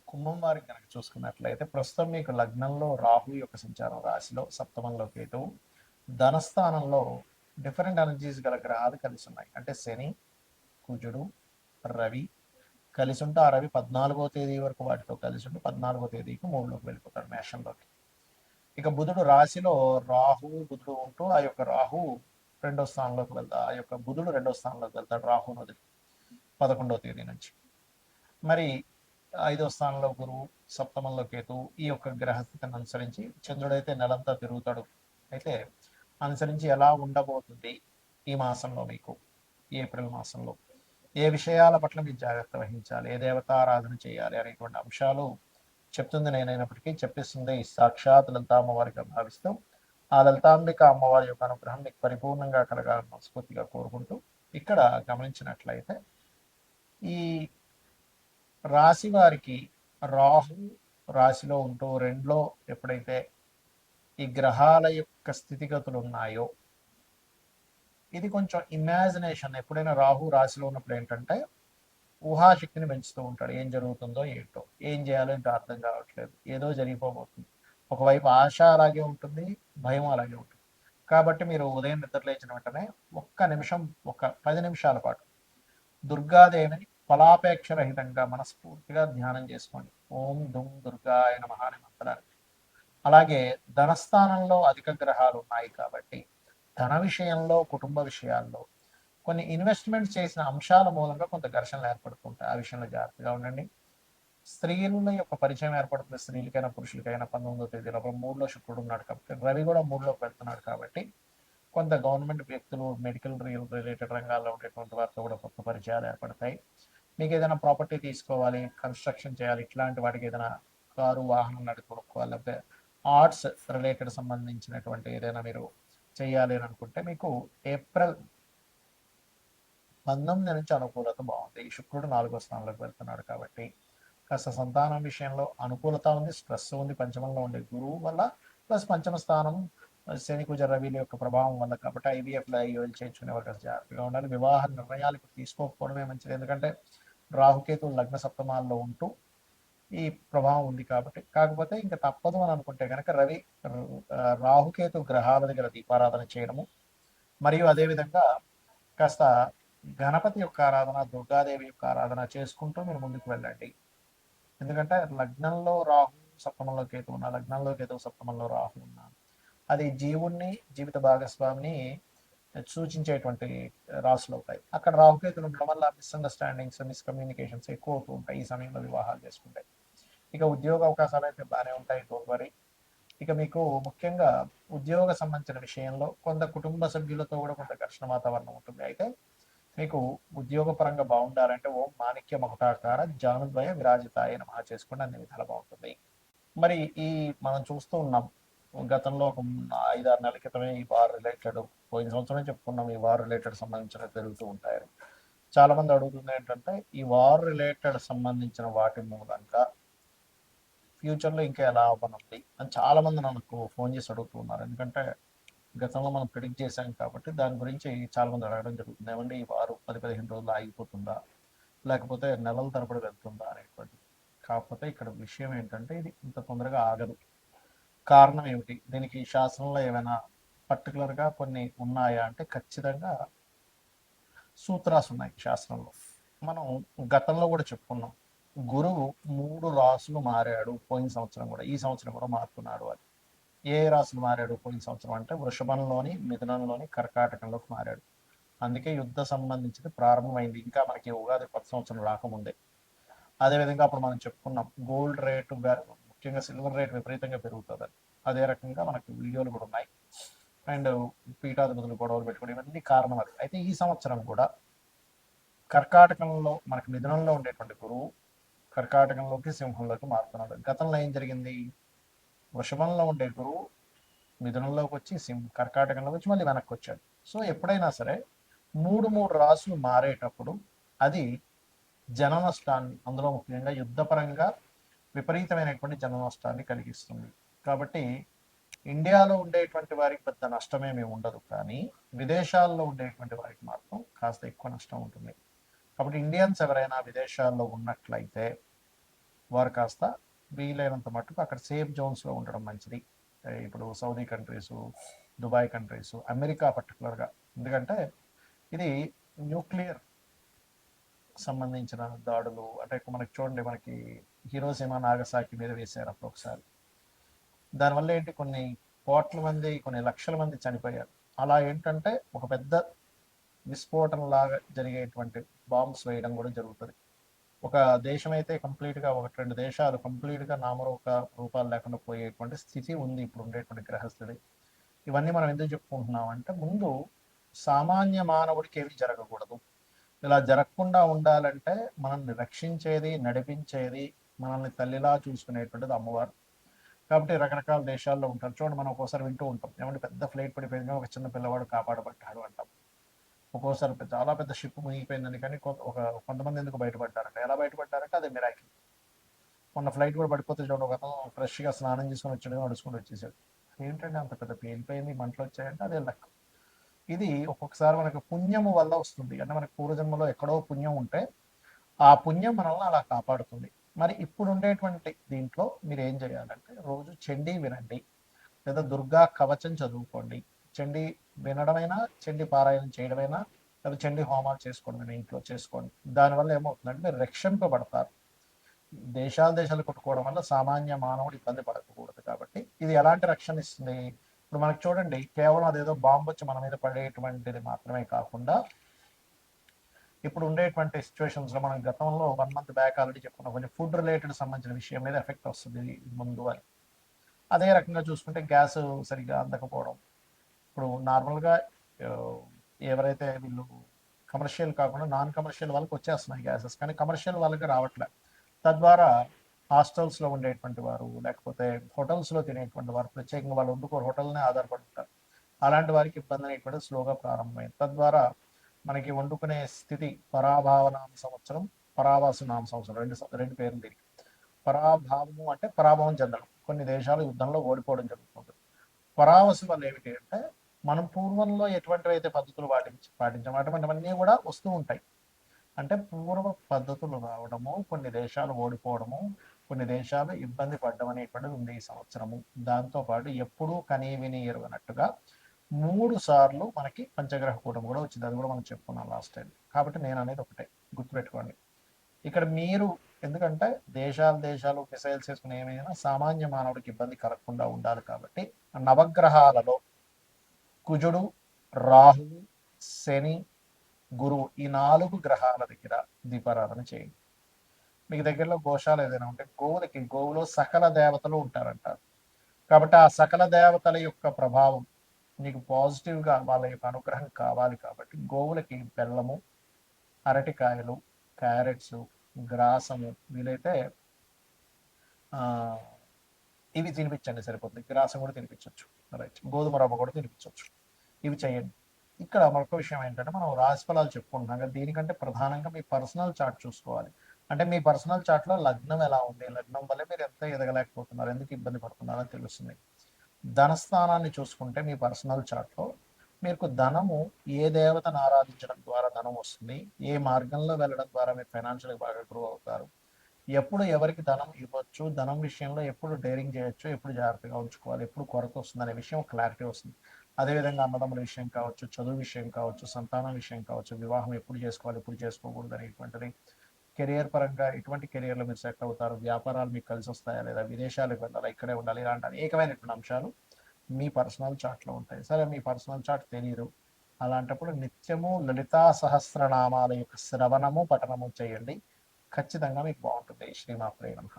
కుంభం వారికి కనుక చూసుకున్నట్లయితే ప్రస్తుతం మీకు లగ్నంలో రాహు యొక్క సంచారం, రాశిలో సప్తమంలో కేతువు, ధనస్థానంలో డిఫరెంట్ ఎనర్జీస్ గల గ్రహాలు కలిసి ఉన్నాయి. అంటే శని, కుజుడు, రవి కలిసి ఉంటే ఆ రవి 14వ తేదీ వరకు వాటితో కలిసి ఉండి 14వ తేదీకి మూడులోకి వెళ్ళిపోతాడు, మేషంలోకి. ఇక బుధుడు రాశిలో రాహువు బుధుడు ఉంటూ ఆ యొక్క రాహు రెండో స్థానంలోకి వెళ్తాడు, ఆ యొక్క బుధుడు రెండో స్థానంలోకి వెళ్తాడు రాహుని వదిలి 11వ తేదీ నుంచి. మరి 5వ స్థానంలో గురువు, సప్తమంలో కేతువు ఈ యొక్క గ్రహస్థితిని అనుసరించి చంద్రుడైతే నెలంతా తిరుగుతాడు. అయితే అనుసరించి ఎలా ఉండబోతుంది ఈ మాసంలో మీకు, ఏప్రిల్ మాసంలో ఏ విషయాల పట్ల మీరు జాగ్రత్త వహించాలి, ఏ దేవతారాధన చేయాలి అనేటువంటి అంశాలు చెప్తుంది నేనైనప్పటికీ చెప్పిస్తుంది సాక్షాత్ లలితా అమ్మవారిగా భావిస్తూ ఆ లలితాంబిక అమ్మవారి యొక్క అనుగ్రహం మీకు పరిపూర్ణంగా కలగాలని మనస్ఫూర్తిగా కోరుకుంటూ, ఇక్కడ గమనించినట్లయితే ఈ రాశి వారికి రాహు రాశిలో ఉంటూ రెండులో ఎప్పుడైతే ఈ గ్రహాల యొక్క స్థితిగతులు ఉన్నాయో, ఇది కొంచెం ఇమాజినేషన్. ఎప్పుడైనా రాహు రాశిలో ఉన్నప్పుడు ఏంటంటే ఊహాశక్తిని పెంచుతూ ఉంటాడు. ఏం జరుగుతుందో ఏంటో, ఏం చేయాలో ఏంటో అర్థం కావట్లేదు, ఏదో జరిగిపోబోతుంది. ఒకవైపు ఆశ అలాగే ఉంటుంది, భయం అలాగే ఉంటుంది. కాబట్టి మీరు ఉదయం నిద్ర లేచిన వెంటనే ఒక్క నిమిషం, ఒక 10 నిమిషాల పాటు దుర్గాదేవిని ఫలాపేక్ష రహితంగా మనస్ఫూర్తిగా ధ్యానం చేసుకోండి. ఓం దుమ్ దుర్గాయ నమః అనే మంత్రాన్ని. అలాగే ధనస్థానంలో అధిక గ్రహాలు ఉన్నాయి కాబట్టి ధన విషయంలో, కుటుంబ విషయాల్లో కొన్ని ఇన్వెస్ట్మెంట్ చేసిన అంశాల మూలంగా కొంత ఘర్షణలు ఏర్పడుతుంటాయి. ఆ విషయంలో జాగ్రత్తగా ఉండండి. స్త్రీల యొక్క పరిచయం ఏర్పడుతుంది, స్త్రీలకైనా పురుషులకైనా. 19వ తేదీలో మూడులో శుక్రుడు ఉన్నాడు కాబట్టి, రవి కూడా మూడులోకి వెళ్తున్నాడు కాబట్టి కొంత గవర్నమెంట్ వ్యక్తులు, మెడికల్ రిలేటెడ్ రంగాల్లో ఉండేటువంటి వారితో కూడా కొత్త పరిచయాలు ఏర్పడతాయి. మీకు ఏదైనా ప్రాపర్టీ తీసుకోవాలి, కన్స్ట్రక్షన్ చేయాలి, ఇట్లాంటి వాటికి ఏదైనా కారు, వాహనం నడుపుకోవాలి, లేకపోతే ఆర్ట్స్ రిలేటెడ్ సంబంధించినటువంటి ఏదైనా మీరు చేయాలి అని అనుకుంటే మీకు ఏప్రిల్ 19 నుంచి అనుకూలత బాగుంది. ఈ శుక్రుడు 4వ స్థానంలోకి వెళ్తున్నాడు కాబట్టి కాస్త సంతానం విషయంలో అనుకూలత ఉంది, స్ట్రెస్ ఉంది పంచమంలో ఉండే గురువు వల్ల, ప్లస్ పంచమ స్థానం శని కుజ రవిల యొక్క ప్రభావం వల్ల. కాబట్టి ఐవీఎఫ్లో ఐఓఎల్ చేయించుకునే వారు కాస్త జాగ్రత్తగా ఉండాలి. వివాహ నిర్ణయాలు ఇప్పుడు తీసుకోకపోవడమే మంచిది, ఎందుకంటే రాహుకేతు లగ్న సప్తమాల్లో ఉంటూ ఈ ప్రభావం ఉంది కాబట్టి. కాకపోతే ఇంకా తప్పదు అని అనుకుంటే కనుక రవి రాహుకేతు గ్రహాల దగ్గర దీపారాధన చేయడము, మరియు అదేవిధంగా కాస్త గణపతి యొక్క ఆరాధన, దుర్గాదేవి యొక్క ఆరాధన చేసుకుంటూ మీరు ముందుకు వెళ్ళండి. ఎందుకంటే లగ్నంలో రాహు, సప్తమంలో కేతు ఉన్నా, లగ్నంలో కేతు సప్తమంలో రాహు ఉన్నా, అది జీవుణ్ణి, జీవిత భాగస్వామిని సూచించేటువంటి రాశులు అవుతాయి. అక్కడ రాహుకేతులు ఉండడం వల్ల మిస్అండర్స్టాండింగ్స్, మిస్కమ్యూనికేషన్స్ ఎక్కువ అవుతూ ఉంటాయి ఈ సమయంలో వివాహాలు చేసుకుంటే. ఇక ఉద్యోగ అవకాశాలు అయితే బాగానే ఉంటాయి, డోంట్ వరీ. ఇక మీకు ముఖ్యంగా ఉద్యోగ సంబంధించిన విషయంలో కొంత కుటుంబ సభ్యులతో కూడా కొంత ఘర్షణ వాతావరణం ఉంటుంది. అయితే మీకు ఉద్యోగపరంగా బాగుండాలంటే ఓం మాణిక్య మకుటాకార జానుద్వయ విరాజితాయ నమః చేసుకుంటే అన్ని విధాలు బాగుంటుంది. మరి ఈ మనం చూస్తూ ఉన్నాం గతంలో ఒక 5-6 నెలల క్రితమే ఈ వార్ రిలేటెడ్, పోయిన సంవత్సరం చెప్పుకున్నాం ఈ వార్ రిలేటెడ్ సంబంధించిన జరుగుతూ ఉంటాయి. చాలా మంది అడుగుతుంది ఏంటంటే ఈ వార్ రిలేటెడ్ సంబంధించిన వాటి మూలంగా ఫ్యూచర్లో ఇంకా ఎలా అవ్వనుంది అని చాలా మంది నాకు ఫోన్ చేసి అడుగుతున్నారు. ఎందుకంటే గతంలో మనం ప్రిడిక్ట్ చేశాం కాబట్టి దాని గురించి చాలా మంది అడగడం జరుగుతుంది. ఏమంటే ఈ వారు 10-15 రోజులు ఆగిపోతుందా, లేకపోతే నెలల తరబడి వెళ్తుందా అనేటువంటి. కాకపోతే ఇక్కడ విషయం ఏంటంటే ఇది ఇంత తొందరగా ఆగదు. కారణం ఏమిటి, దీనికి శాస్త్రంలో ఏమైనా పర్టికులర్గా కొన్ని ఉన్నాయా అంటే ఖచ్చితంగా సూత్రాలు ఉన్నాయి శాస్త్రంలో. మనం గతంలో కూడా చెప్పుకున్నాం, గురువు 3 రాసులు మారాడు పోయిన సంవత్సరం కూడా, ఈ సంవత్సరం కూడా మారుతున్నాడు అని. ఏ రాశులు మారాడు పోయిన సంవత్సరం అంటే వృషభంలోని, మిథునంలోని, కర్కాటకంలోకి మారాడు. అందుకే యుద్ధ సంబంధించింది ప్రారంభమైంది, ఇంకా మనకి ఉగాది కొత్త సంవత్సరం రాకముందే. అదేవిధంగా అప్పుడు మనం చెప్పుకున్నాం గోల్డ్ రేటు, ముఖ్యంగా సిల్వర్ రేట్ విపరీతంగా పెరుగుతుంది. అదే రకంగా మనకి వీడియోలు కూడా ఉన్నాయి. అండ్ పీఠాధిపతులు గొడవలు పెట్టుకోవడం ఇవన్నీ కారణం అది. అయితే ఈ సంవత్సరం కూడా కర్కాటకంలో మనకి మిథునంలో ఉండేటువంటి గురువు కర్కాటకంలోకి, సింహంలోకి మారుతున్నాడు. గతంలో ఏం జరిగింది, వృషభంలో ఉండే గురువు మిథునంలోకి వచ్చి కర్కాటకంలోకి వచ్చి మళ్ళీ వెనక్కి వచ్చాడు. సో ఎప్పుడైనా సరే 3 రాసులు మారేటప్పుడు అది జన నష్టాన్ని, అందులో ముఖ్యంగా యుద్ధపరంగా విపరీతమైనటువంటి జన నష్టాన్ని కలిగిస్తుంది. కాబట్టి ఇండియాలో ఉండేటువంటి వారికి పెద్ద నష్టమేమీ ఉండదు, కానీ విదేశాల్లో ఉండేటువంటి వారికి మాత్రం కాస్త ఎక్కువ నష్టం ఉంటుంది. కాబట్టి ఇండియన్స్ ఎవరైనా విదేశాల్లో ఉన్నట్లయితే వారు కాస్త వీలైనంత మట్టుకు అక్కడ సేఫ్ జోన్స్లో ఉండడం మంచిది. ఇప్పుడు Saudi countries, Dubai countries, America పర్టికులర్గా, ఎందుకంటే ఇది న్యూక్లియర్ సంబంధించిన దాడులు. అంటే మనకి చూడండి, మనకి హిరోషిమా నాగసాకి మీద వేశారు అప్పుడు ఒకసారి. దానివల్ల ఏంటి, కొన్ని కోట్ల మంది, కొన్ని లక్షల మంది చనిపోయారు. అలా ఏంటంటే ఒక పెద్ద విస్ఫోటన లాగా జరిగేటువంటి బాంబ్స్ వేయడం కూడా జరుగుతుంది. ఒక దేశం అయితే కంప్లీట్గా, ఒకటి రెండు దేశాలు కంప్లీట్గా రూపాలు లేకుండా పోయేటువంటి స్థితి ఉంది ఇప్పుడు ఉండేటువంటి గ్రహస్థితి. ఇవన్నీ మనం ఎందుకు చెప్పుకుంటున్నాం అంటే, ముందు సామాన్య మానవుడికి ఏమి జరగకూడదు. ఇలా జరగకుండా ఉండాలంటే మనల్ని రక్షించేది, నడిపించేది, మనల్ని తల్లిలా చూసుకునేటువంటిది అమ్మవారు. కాబట్టి రకరకాల దేశాల్లో ఉంటారు. చూడండి, మనం ఒక్కోసారి వింటూ ఉంటాం, ఏమంటే పెద్ద ఫ్లైట్ పడిపోయింది, ఒక చిన్న పిల్లవాడు కాపాడబడ్డాడు అంటాం. ఒక్కోసారి చాలా పెద్ద షిప్ మునిగిపోయిందని, కానీ కొంతమంది ఎందుకు బయటపడ్డారంట. ఎలా బయటపడ్డారంటే అది మిరాకిల్. మొన్న ఫ్లైట్ కూడా పడిపోతే చూడండి, ఒక అతను ఫ్రెష్గా స్నానం చేసుకొని వచ్చాడు, నడుచుకొని వచ్చేసాడు. ఏంటంటే అంత పెద్ద పేలిపోయింది, మంటలు వచ్చాయంటే అదే లక్. ఇది ఒక్కొక్కసారి మనకు పుణ్యము వల్ల వస్తుంది. అంటే మనకు పూర్వజన్మలో ఎక్కడో పుణ్యం ఉంటే ఆ పుణ్యం మనల్ని అలా కాపాడుతుంది. మరి ఇప్పుడు ఉండేటువంటి దీంట్లో మీరు ఏం చేయాలంటే, రోజు చండీ వినండి, లేదా దుర్గా కవచం చదువుకోండి. చండీ వినడమైనా, చండీ పారాయణం చేయడమైనా, లేదా చండీ హోమాలు చేసుకోండి, మీ ఇంట్లో చేసుకోండి. దానివల్ల ఏమవుతుందంటే మీరు రక్షింపబడతారు. దేశాలు కొట్టుకోవడం వల్ల సామాన్య మానవుడు ఇబ్బంది పడకూడదు. కాబట్టి ఇది ఎలాంటి రక్షణ ఇస్తుంది? ఇప్పుడు మనకు చూడండి, కేవలం అదేదో బాంబు వచ్చి మన మీద పడేటువంటిది మాత్రమే కాకుండా, ఇప్పుడు ఉండేటువంటి సిచ్యువేషన్స్లో మనం గతంలో 1 month బ్యాక్ ఆల్రెడీ చెప్పుకున్నాం, కొంచెం ఫుడ్ రిలేటెడ్ సంబంధించిన విషయం మీద ఎఫెక్ట్ వస్తుంది ముందు అని. అదే రకంగా చూసుకుంటే గ్యాస్ సరిగ్గా అందకపోవడం. ఇప్పుడు నార్మల్గా ఎవరైతే వీళ్ళు కమర్షియల్ కాకుండా నాన్ కమర్షియల్ వాళ్ళకి వచ్చేస్తున్నాయి గ్యాసెస్, కానీ కమర్షియల్ వాళ్ళకి రావట్లేదు. తద్వారా హాస్టల్స్లో ఉండేటువంటి వారు, లేకపోతే హోటల్స్లో తినేటువంటి వారు, ప్రత్యేకంగా వాళ్ళు వండుకోరు, హోటల్నే ఆధారపడుతారు. అలాంటి వారికి ఇబ్బంది అనేటువంటిది స్లోగా ప్రారంభమైంది. తద్వారా మనకి వండుకునే స్థితి, పరాభావనామ సంవత్సరం, పరావాసు నామ సంవత్సరం, రెండు పేర్లు దీనికి. పరాభావము అంటే పరాభవం చెందడం, కొన్ని దేశాలు యుద్ధంలో ఓడిపోవడం జరుగుతుంది. పరావసు వల్ల ఏమిటి అంటే, మనం పూర్వంలో ఎటువంటివి అయితే పద్ధతులు పాటించాము అటువంటివన్నీ కూడా వస్తూ ఉంటాయి. అంటే పూర్వ పద్ధతులు రావడము, కొన్ని దేశాలు ఓడిపోవడము, కొన్ని దేశాలు ఇబ్బంది పడడం అనేటువంటిది ఉంది ఈ సంవత్సరము. దాంతోపాటు ఎప్పుడూ కనీ విని ఎరుగనట్టుగా 3 సార్లు మనకి పంచగ్రహ కూటమి కూడా వచ్చింది. అది కూడా మనం చెప్పుకున్నాం లాస్ట్ టైం. కాబట్టి నేను అనేది ఒకటే, గుర్తుపెట్టుకోండి. ఇక్కడ మీరు, ఎందుకంటే దేశాలు మిసైల్స్ వేసుకుని ఏమైనా సామాన్య మానవుడికి ఇబ్బంది కలగకుండా ఉండాలి. కాబట్టి నవగ్రహాలలో కుజుడు, రాహువు, శని, గురువు, ఈ 4 గ్రహాల దగ్గర దీపారాధన చేయండి. మీకు దగ్గరలో గోశాల ఏదైనా ఉంటే గోవులో సకల దేవతలు ఉంటారంటారు. కాబట్టి ఆ సకల దేవతల యొక్క ప్రభావం నీకు పాజిటివ్గా, వాళ్ళ యొక్క అనుగ్రహం కావాలి. కాబట్టి గోవులకి బెల్లము, అరటికాయలు, క్యారెట్స్, గ్రాసము, వీలైతే ఇవి తినిపించండి, సరిపోతుంది. గ్రాసం కూడా తినిపించవచ్చు, రైట్. గోధుమ రవ్వ కూడా తినిపించవచ్చు. ఇవి చేయండి. ఇక్కడ మరొక విషయం ఏంటంటే, మనం రాశి ఫలాలు చెప్పుకుంటున్నాం కదా, దీనికంటే ప్రధానంగా మీ పర్సనల్ చార్ట్ చూసుకోవాలి. అంటే మీ పర్సనల్ చార్ట్లో లగ్నం ఎలా ఉంది, లగ్నం వల్ల మీరు ఎంత ఎదగలేకపోతున్నారు, ఎందుకు ఇబ్బంది పడుతున్నారో తెలుస్తుంది. ధనస్థానాన్ని చూసుకుంటే మీ పర్సనల్ చార్ట్లో మీకు ధనము, ఏ దేవతను ఆరాధించడం ద్వారా ధనం వస్తుంది, ఏ మార్గంలో వెళ్ళడం ద్వారా మీరు ఫైనాన్షియల్గా బాగా గ్రో అవుతారు, ఎప్పుడు ఎవరికి ధనం ఇవ్వచ్చు, ధనం విషయంలో ఎప్పుడు డేరింగ్ చేయొచ్చు, ఎప్పుడు జాగ్రత్తగా ఉంచుకోవాలి, ఎప్పుడు కొరత వస్తుంది అనే విషయం క్లారిటీ వస్తుంది. అదేవిధంగా అన్నదమ్ముల విషయం కావచ్చు, చదువు విషయం కావచ్చు, సంతానం విషయం కావచ్చు, వివాహం ఎప్పుడు చేసుకోవాలి, ఎప్పుడు చేసుకోకూడదు అనేటువంటిది, కెరియర్ పరంగా ఎటువంటి కెరియర్లో మీరు సెట్ అవుతారు, వ్యాపారాలు మీకు కలిసి వస్తాయా లేదా, విదేశాలకు వెళ్ళాలా, ఇక్కడే ఉండాలి, ఇలాంటి అనేకమైనటువంటి అంశాలు మీ పర్సనల్ చార్ట్లో ఉంటాయి. సరే, మీ పర్సనల్ చార్ట్ తెలియదు, అలాంటప్పుడు నిత్యము లలితా సహస్రనామాల యొక్క శ్రవణము, పఠనము చేయండి. ఖచ్చితంగా మీకు బాగుంటుంది. శ్రీమాత్రే నమః.